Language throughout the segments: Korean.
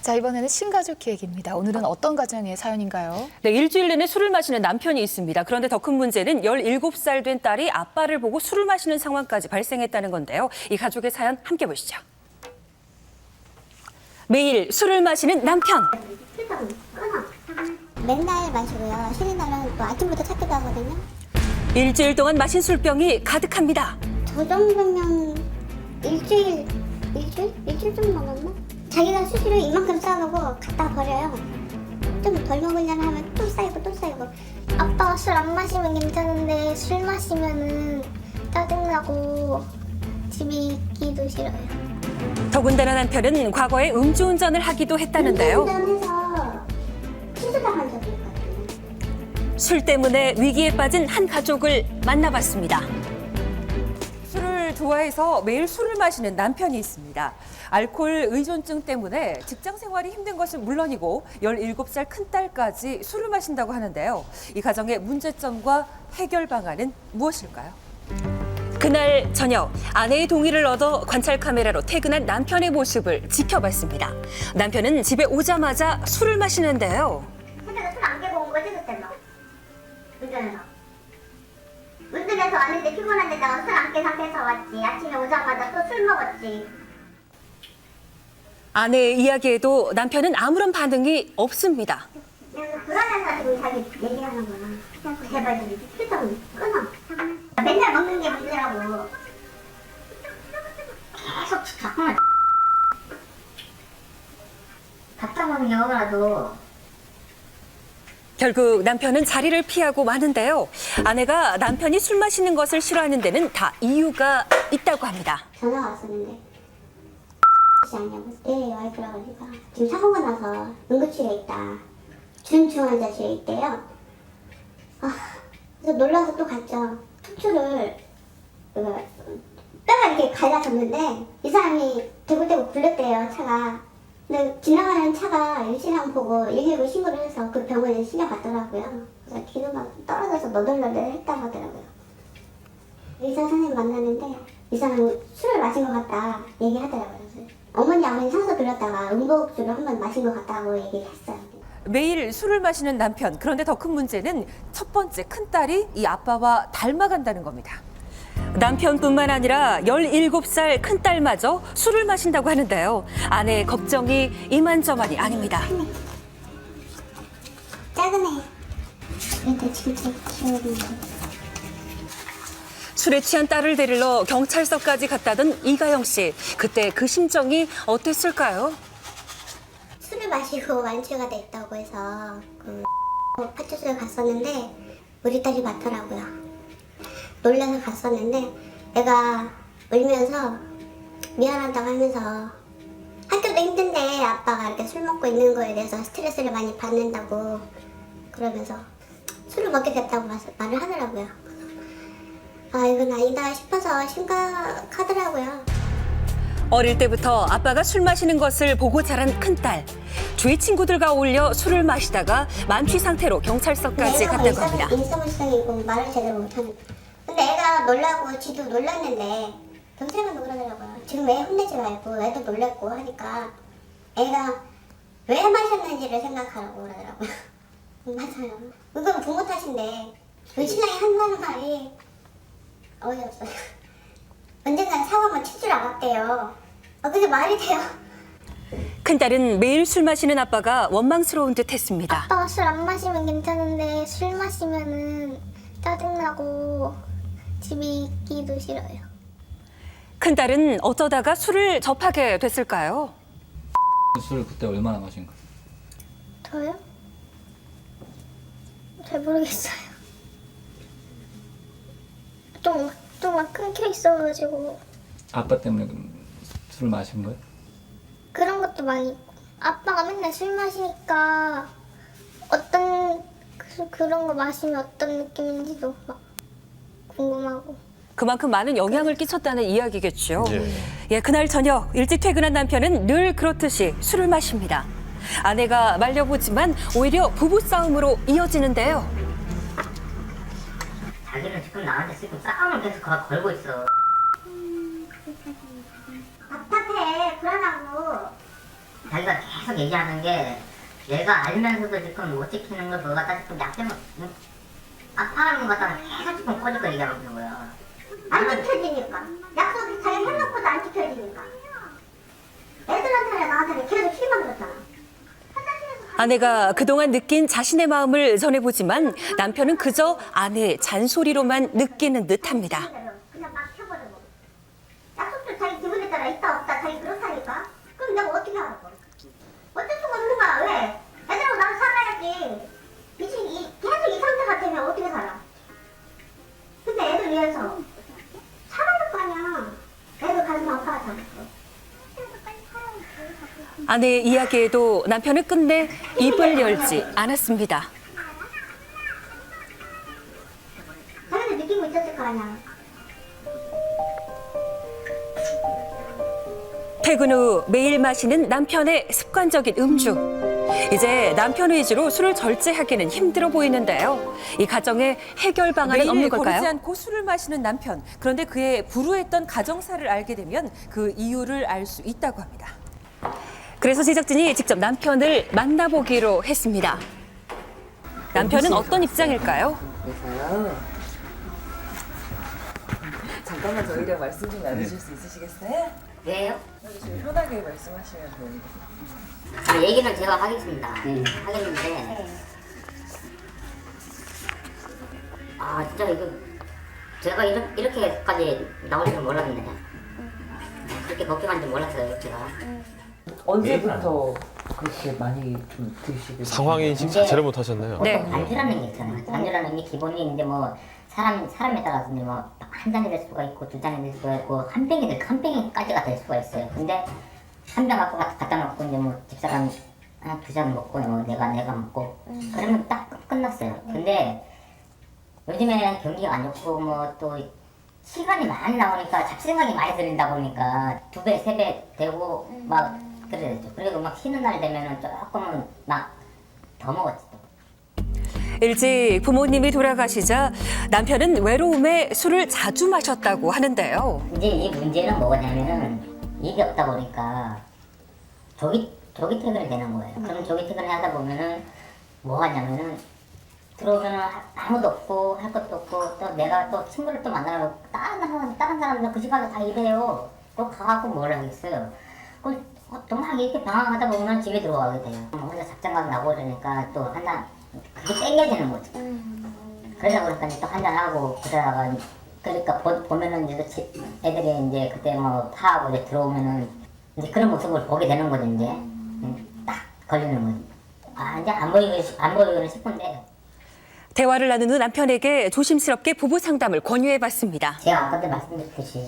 자, 이번에는 신가족 기획입니다. 오늘은 어떤 가정의 사연인가요? 네, 일주일 내내 술을 마시는 남편이 있습니다. 그런데 더 큰 문제는 17살 된 딸이 아빠를 보고 술을 마시는 상황까지 발생했다는 건데요. 이 가족의 사연 함께 보시죠. 매일 술을 마시는 남편. 맨날 마시고요. 쉬는 날은 또 아침부터 찾기도 하거든요. 일주일 동안 마신 술병이 가득합니다. 저 정도면 일주일 좀 넘었나? 자기가 수시로 이만큼 쌓아놓고 갖다 버려요. 좀 덜 먹으려나 하면 또 쌓이고 또 쌓이고. 아빠가 술 안 마시면 괜찮은데 술 마시면은 짜증나고 집에 있기도 싫어요. 더군다나 남편은 과거에 음주운전을 하기도 했다는데요. 운전해서 취소당한 적이 있거든요. 술 때문에 위기에 빠진 한 가족을 만나봤습니다. 술을 좋아해서 매일 술을 마시는 남편이 있습니다. 알코올 의존증 때문에 직장 생활이 힘든 것은 물론이고 17살 큰딸까지 술을 마신다고 하는데요. 이 가정의 문제점과 해결 방안은 무엇일까요? 그날 저녁 아내의 동의를 얻어 관찰 카메라로 퇴근한 남편의 모습을 지켜봤습니다. 남편은 집에 오자마자 술을 마시는데요. 근데 너 술 안 깨고 온 거지 그때 너? 운전해서 왔는데 피곤한데 나 술 안 깬 상태에서 왔지. 아침에 오자마자 또 술 먹었지. 아내의 이야기에도 남편은 아무런 반응이 없습니다. 그냥 불안해가지고 자기 얘기하는구나. 제발 좀 휴대폰 끊어. 맨날 먹는 게 문제라고. 계속 자꾸만 답답하면 영어라도. 결국 남편은 자리를 피하고 마는데요. 아내가 남편이 술 마시는 것을 싫어하는 데는 다 이유가 있다고 합니다. 전화가 왔었는데 아니냐고. 네, 와이프라 그러니까 지금 사고가 나서 응급실에 있다. 중환자실에 있대요. 그래서 놀라서 또 갔죠. 척추를 뼈가 이렇게 갈라졌는데 이 사람이 대구대구 굴렸대요, 차가. 근데 지나가는 차가 일시랑 보고 119 신고를 해서 그 병원에 실려갔더라고요. 그래서 뒤로 막 떨어져서 너덜너덜 했다고 하더라고요. 의사 선생님 만났는데 이 사람은 술을 마신 것 같다 얘기하더라고요. 그래서 어머니 아버지 상서 들렸다가 응급주를 한번 마신 것 같다고 얘기를 했어요. 매일 술을 마시는 남편. 그런데 더 큰 문제는 첫 번째 큰딸이 이 아빠와 닮아간다는 겁니다. 남편뿐만 아니라 17살 큰딸마저 술을 마신다고 하는데요. 아내의 걱정이 이만저만이 아닙니다. 작은 애. 그래도 진짜 귀여운데. 술에 취한 딸을 데리러 경찰서까지 갔다던 이가영 씨. 그때 그 심정이 어땠을까요? 술을 마시고 완치가 됐다고 해서 파출소에 갔었는데 우리 딸이 맞더라고요. 놀라서 갔었는데 애가 울면서 미안하다고 하면서 학교도 힘든데 아빠가 이렇게 술 먹고 있는 거에 대해서 스트레스를 많이 받는다고 그러면서 술을 먹게 됐다고 말을 하더라고요. 아, 이건 아니다 싶어서 심각하더라고요. 어릴 때부터 아빠가 술 마시는 것을 보고 자란 큰딸. 주위 친구들과 어울려 술을 마시다가 만취 상태로 경찰서까지 갔다고 합니다. 일성일성이고 말을 제대로 못하는. 근데 애가 놀라고 지도 놀랐는데 경찰관도 그러더라고요. 지금 애 혼내지 말고 애도 놀랬고 하니까 애가 왜 마셨는지를 생각하라고 그러더라고요. 맞아요. 그건 부모 탓인데 그 신랑이 한다는 말이 어이없어요. 언젠가는 사과만 칠 줄 알았대요. 그게 말이 돼요? 큰딸은 매일 술 마시는 아빠가 원망스러운 듯 했습니다. 아빠가 술 안 마시면 괜찮은데 술 마시면은 짜증나고 집에 있기도 싫어요. 큰딸은 어쩌다가 술을 접하게 됐을까요? 술 그때 얼마나 마신 거예요? 저요? 잘 모르겠어요. 좀 막 끊겨 있어가지고 아빠 때문에 술 마신 거예요? 그런 것도 많이 있고 아빠가 맨날 술 마시니까 어떤 그런 거 마시면 어떤 느낌인지도 막 궁금하고. 그만큼 많은 영향을 끼쳤다는 이야기겠죠. 예, 그날 저녁 일찍 퇴근한 남편은 늘 그렇듯이 술을 마십니다. 아내가 말려보지만 오히려 부부싸움으로 이어지는데요. 자기는 지금 나한테 지금 싸움을 계속 걸고 있어. 답답해, 불안하고. 자기가 계속 얘기하는 게 내가 알면서도 지금 못 지키는 걸 그거 갖다 지금 약 때문에 아파하는 것 갖다가 계속 지금 꼬집고 얘기하고 있는 거야. 안 지켜지니까. 약속 자기 해놓고도 안 지켜지니까. 애들한테나 나한테는 계속 실망 들었잖아. 아내가 그동안 느낀 자신의 마음을 전해보지만 남편은 그저 아내의 잔소리로만 느끼는 듯합니다. 그냥 막 켜버리고. 약속도 자기 기분에 따라 있다 없다 자기 그렇다니까. 그럼 내가 어떻게 하라고? 어쩔 수가 없는 거야. 왜? 애들하고 난 살아야지. 계속 이 상태 같으면 어떻게 살아? 근데 애들 위해서 살아야 될 거 아니야. 애들 가슴 아파하잖아. 아내의 이야기에도 남편은 끝내 입을 열지 않았습니다. 자기도 느끼고 있었을 거 아니야. 퇴근 후 매일 마시는 남편의 습관적인 음주. 이제 남편 위주로 술을 절제하기는 힘들어 보이는데요. 이 가정에 해결 방안은 없는 매일 고르지 걸까요? 않고 술을 마시는 남편. 그런데 그의 불우했던 가정사를 알게 되면 그 이유를 알 수 있다고 합니다. 그래서 제작진이 직접 남편을 만나보기로 했습니다. 남편은 어떤 입장일까요? 잠깐만 저희랑 말씀 좀 나누실 수 있으시겠어요? 왜요? 좀 편하게 말씀하시면 됩니다. 얘기는 제가 하겠습니다. 하겠는데 아 진짜 이거 제가 이렇게까지 나올 줄 몰랐네. 그렇게 걱정한 줄 몰랐어요 제가. 언제부터 그렇게 많이 좀 드시게 상황 인식 자체를 못 하셨네요. 네. 안주라는 게 있잖아요. 안주라는 게 기본이 이제 뭐 사람에 따라서 이제 뭐 한 잔이 될 수가 있고 두 잔이 될 수가 있고 한 병까지가 될 수가 있어요. 근데 한 병 갖다 놓고 이제 뭐 집사람 한 두 잔 먹고 뭐 내가 먹고 그러면 딱 끝났어요. 근데 요즘에 경기가 안 좋고 뭐 또 시간이 많이 나오니까 잡생각이 많이 들린다 보니까 2배, 3배 되고 막 그래요. 그리고 막 쉬는 날 되면은 조금은 막 더 먹었지 또. 일찍 부모님이 돌아가시자 남편은 외로움에 술을 자주 마셨다고 하는데요. 이제 이 문제는 뭐냐면은 일이 없다 보니까 조기 퇴근이 되는 거예요. 그럼 조기 퇴근을 하다 보면은 뭐 하냐면은 들어오면은 아무도 없고 할 것도 없고 또 내가 또 친구를 또 만나러 다른 사람들 그 시간에 다 일해요. 또 가고 뭘 하겠어요. 또 막 이렇게 방황하다 보면 집에 들어가게 돼요. 혼자 잡장각 나고 그러니까 또 한잔 그게 땡겨지는 거죠. 그러다 보니까 또 한잔 하고 그러다가 그러니까 보면은 이제 애들이 이제 그때 뭐 파하고 이제 들어오면은 이제 그런 모습을 보게 되는 거죠 이제. 딱 걸리는 거죠. 아 이제 안 보이기는 싶은데. 대화를 나눈 후 남편에게 조심스럽게 부부 상담을 권유해봤습니다. 제가 아까도 말씀드렸듯이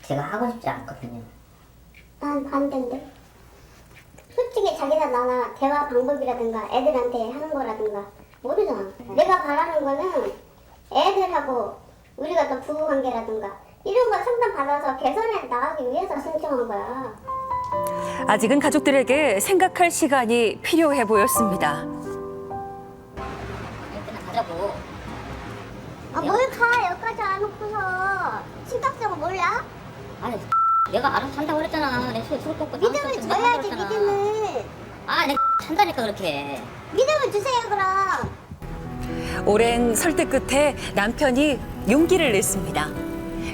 제가 하고 싶지 않거든요. 난 반대인데. 솔직히 자기나 나나 대화 방법이라든가 애들한테 하는 거라든가 모르잖아. 내가 바라는 거는 애들하고 우리가 더 부부 관계라든가 이런 거 상담 받아서 개선해 나가기 위해서 신청한 거야. 아직은 가족들에게 생각할 시간이 필요해 보였습니다. 그냥 가자고. 아, 뭘 가? 여기까지 안 놓고서 심각성을 몰라? 아니 내가 알아서 산다고 그랬잖아. 내 술 끊고 믿음을 줘야지 믿음을. 아 내가 산다니까 그렇게. 믿음을 주세요 그럼. 오랜 설득 끝에 남편이 용기를 냈습니다.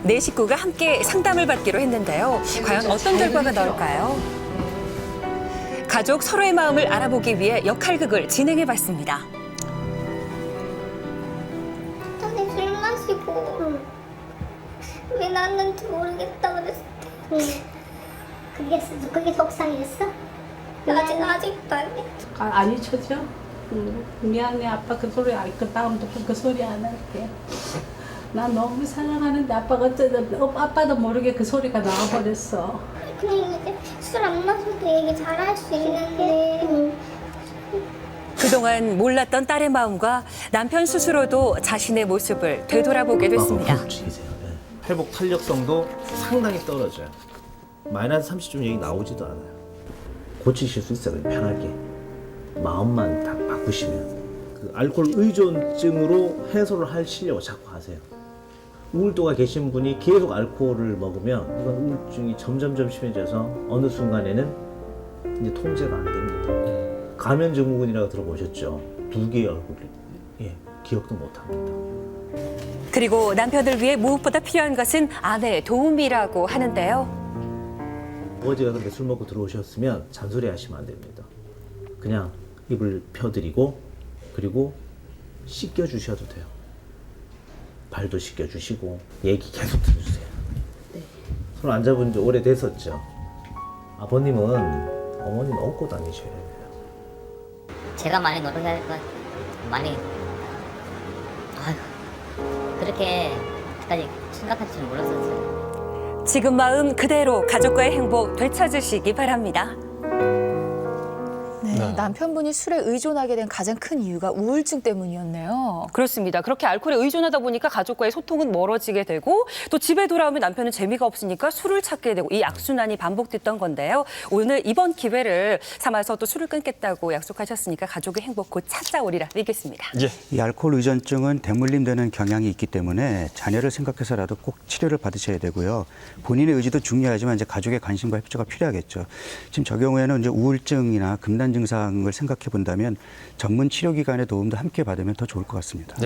네 식구가 함께 상담을 받기로 했는데요. 과연 어떤 결과가 나올까요? 가족 서로의 마음을 알아보기 위해 역할극을 진행해봤습니다. 전에 술 마시고 왜 났는지 모르겠다 그랬을 때. 그게 속상했어? 아직도 안 돼. 안 잊혀져? 미안해 아빠 그 소리 그 다음부터 그 소리 안 할게. 나 너무 사랑하는데 아빠가 아빠도 모르게 그 소리가 나와버렸어. 그냥 이제 술 안 마셔도 얘기 잘할 수 있는데. 그동안 몰랐던 딸의 마음과 남편 스스로도 자신의 모습을 되돌아보게 됐습니다. 회복 탄력성도 상당히 떨어져요. 마이너스 30점 얘기 나오지도 않아요. 고치실 수 있어요. 편하게. 마음만 다 바꾸시면. 그 알코올 의존증으로 해소를 하시려고 자꾸 하세요. 우울도가 계신 분이 계속 알코올을 먹으면 이건 우울증이 점점 심해져서 어느 순간에는 이제 통제가 안 됩니다. 가면 증후군이라고 들어보셨죠? 2개의 얼굴을 기억도 못 합니다. 그리고 남편을 위해 무엇보다 필요한 것은 아내의 도움이라고 하는데요. 아버지가 그렇게 술 먹고 들어오셨으면 잔소리 하시면 안 됩니다. 그냥 입을 펴드리고 그리고 씻겨주셔도 돼요. 발도 씻겨주시고 얘기 계속 들어주세요. 손 안 잡은 지 오래됐었죠. 아버님은 어머니는 업고 다니셔야 돼요. 제가 많이 노력해야 될 것 같아요. 많이. 아휴, 그렇게까지 심각할 줄 몰랐었어요. 지금 마음 그대로 가족과의 행복 되찾으시기 바랍니다. 네, 남편분이 술에 의존하게 된 가장 큰 이유가 우울증 때문이었네요. 그렇습니다. 그렇게 알코올에 의존하다 보니까 가족과의 소통은 멀어지게 되고 또 집에 돌아오면 남편은 재미가 없으니까 술을 찾게 되고 이 악순환이 반복됐던 건데요. 오늘 이번 기회를 삼아서 또 술을 끊겠다고 약속하셨으니까 가족의 행복 곧 찾아오리라 믿겠습니다. 이 알코올 의존증은 대물림되는 경향이 있기 때문에 자녀를 생각해서라도 꼭 치료를 받으셔야 되고요. 본인의 의지도 중요하지만 이제 가족의 관심과 협조가 필요하겠죠. 지금 저 경우에는 이제 우울증이나 금단 증상을 생각해 본다면 전문 치료기관의 도움도 함께 받으면 더 좋을 것 같습니다.